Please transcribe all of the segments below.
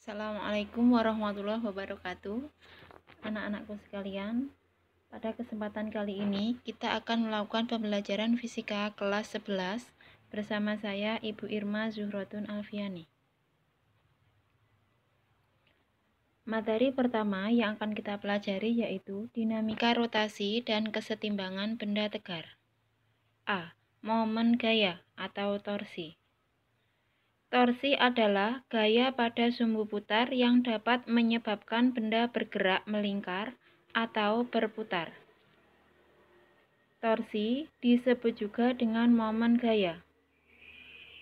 Assalamualaikum warahmatullahi wabarakatuh. Anak-anakku sekalian, pada kesempatan kali ini kita akan melakukan pembelajaran fisika kelas 11 bersama saya Ibu Irma Zuhratun Alfiani. Materi pertama yang akan kita pelajari yaitu dinamika rotasi dan kesetimbangan benda tegar. A. Momen gaya atau torsi. Torsi adalah gaya pada sumbu putar yang dapat menyebabkan benda bergerak melingkar atau berputar. Torsi disebut juga dengan momen gaya.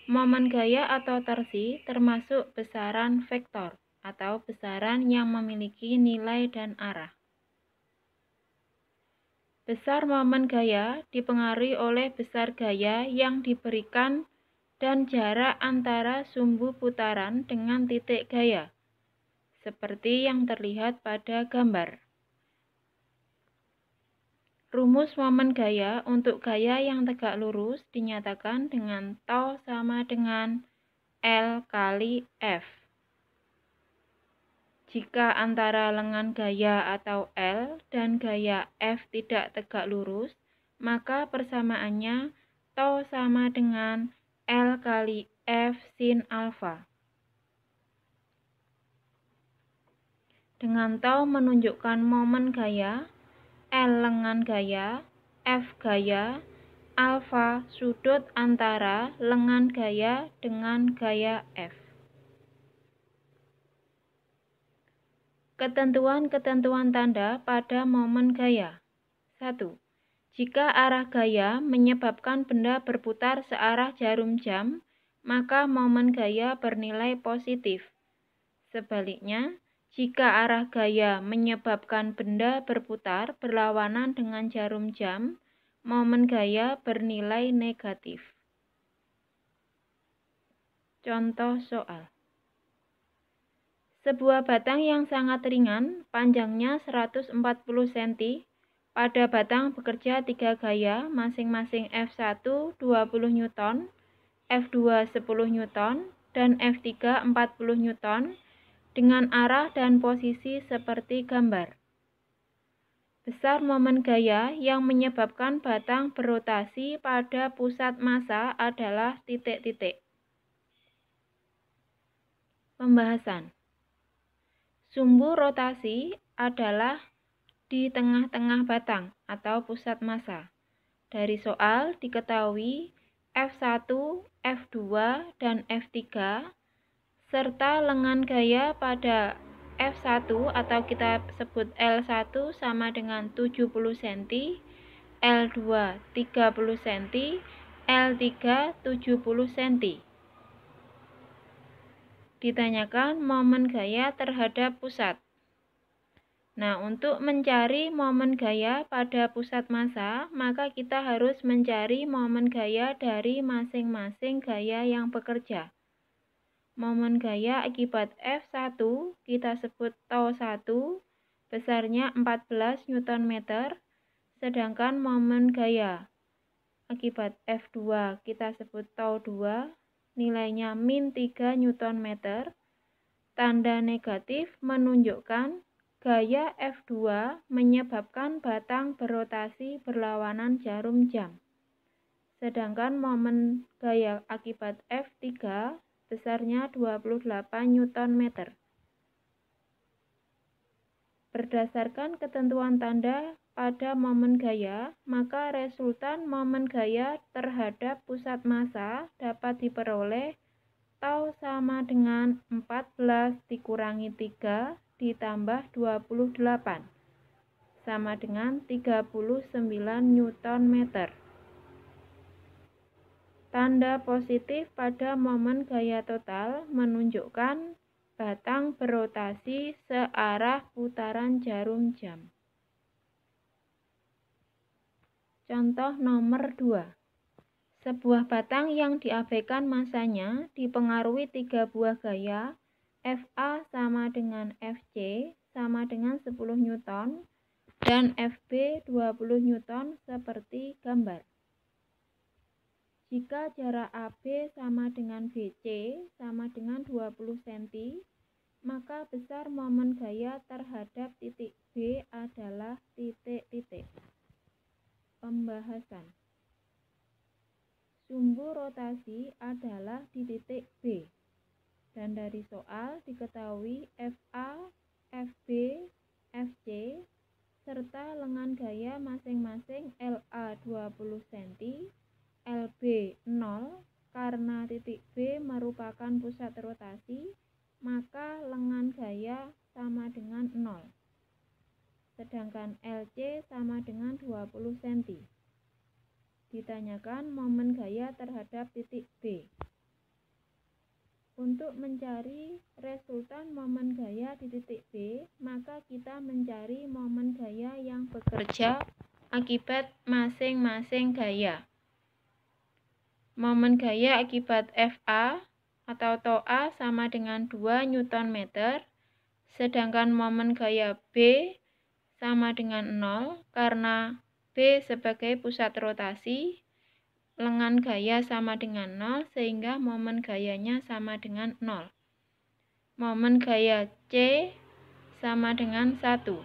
Momen gaya atau torsi termasuk besaran vektor atau besaran yang memiliki nilai dan arah. Besar momen gaya dipengaruhi oleh besar gaya yang diberikan dan jarak antara sumbu putaran dengan titik gaya, seperti yang terlihat pada gambar. Rumus momen gaya untuk gaya yang tegak lurus dinyatakan dengan tau sama dengan L kali F. Jika antara lengan gaya atau L dan gaya F tidak tegak lurus, maka persamaannya tau sama dengan L kali F sin alfa. Dengan tau menunjukkan momen gaya, L lengan gaya, F gaya, alfa sudut antara lengan gaya dengan gaya F. Ketentuan-ketentuan tanda pada momen gaya. 1. Jika arah gaya menyebabkan benda berputar searah jarum jam, maka momen gaya bernilai positif. Sebaliknya, jika arah gaya menyebabkan benda berputar berlawanan dengan jarum jam, momen gaya bernilai negatif. Contoh soal. Sebuah batang yang sangat ringan, panjangnya 140 cm, pada batang bekerja 3 gaya, masing-masing F1 20 N, F2 10 N, dan F3 40 N, dengan arah dan posisi seperti gambar. Besar momen gaya yang menyebabkan batang berotasi pada pusat massa adalah titik-titik. Pembahasan. Sumbu rotasi adalah di tengah-tengah batang atau pusat massa. Dari soal diketahui F1, F2, dan F3 serta lengan gaya pada F1 atau kita sebut L1 sama dengan 70 cm, L2 30 cm, L3 70 cm. Ditanyakan momen gaya terhadap pusat. Nah, untuk mencari momen gaya pada pusat massa, maka kita harus mencari momen gaya dari masing-masing gaya yang bekerja. Momen gaya akibat F1 kita sebut tau 1, besarnya 14 Nm, sedangkan momen gaya akibat F2 kita sebut tau 2, nilainya min 3 Nm. Tanda negatif menunjukkan gaya F2 menyebabkan batang berotasi berlawanan jarum jam. Sedangkan momen gaya akibat F3 besarnya 28 Nm. Berdasarkan ketentuan tanda pada momen gaya, maka resultan momen gaya terhadap pusat massa dapat diperoleh tau sama dengan 14 dikurangi 3 ditambah 28 sama dengan 39 Nm. Tanda positif pada momen gaya total menunjukkan batang berotasi searah putaran jarum jam. Contoh nomor 2. Sebuah batang yang diabaikan massanya dipengaruhi 3 buah gaya, FA sama dengan FC sama dengan 10 N, dan FB 20 N seperti gambar. Jika jarak AB sama dengan BC sama dengan 20 cm, maka besar momen gaya terhadap titik B adalah titik-titik. Pembahasan. Sumbu rotasi adalah di titik B. Dan dari soal diketahui FA, FB, FC, serta lengan gaya masing-masing LA 20 cm, LB 0, karena titik B merupakan pusat rotasi, maka lengan gaya sama dengan 0. Sedangkan LC sama dengan 20 cm. Ditanyakan momen gaya terhadap titik B. Untuk mencari resultan momen gaya di titik B, maka kita mencari momen gaya yang bekerja akibat masing-masing gaya. Momen gaya akibat FA atau TOA sama dengan 2 Nm, sedangkan momen gaya B sama dengan 0 karena B sebagai pusat rotasi, lengan gaya sama dengan 0 sehingga momen gayanya sama dengan 0. Momen gaya C sama dengan 1.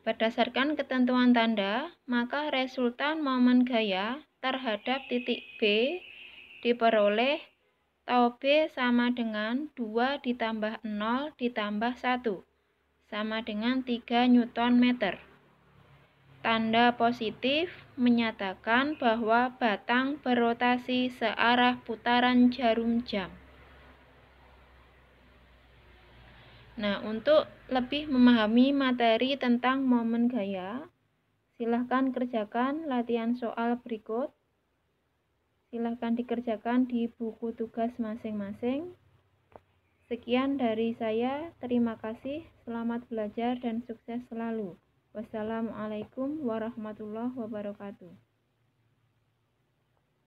Berdasarkan ketentuan tanda, maka resultan momen gaya terhadap titik B diperoleh tau B sama dengan 2 ditambah 0 ditambah 1 sama dengan 3 Nm. Tanda positif menyatakan bahwa batang berotasi searah putaran jarum jam. Nah, untuk lebih memahami materi tentang momen gaya, silahkan kerjakan latihan soal berikut. Silahkan dikerjakan di buku tugas masing-masing. Sekian dari saya, terima kasih, selamat belajar dan sukses selalu. Wassalamualaikum warahmatullahi wabarakatuh.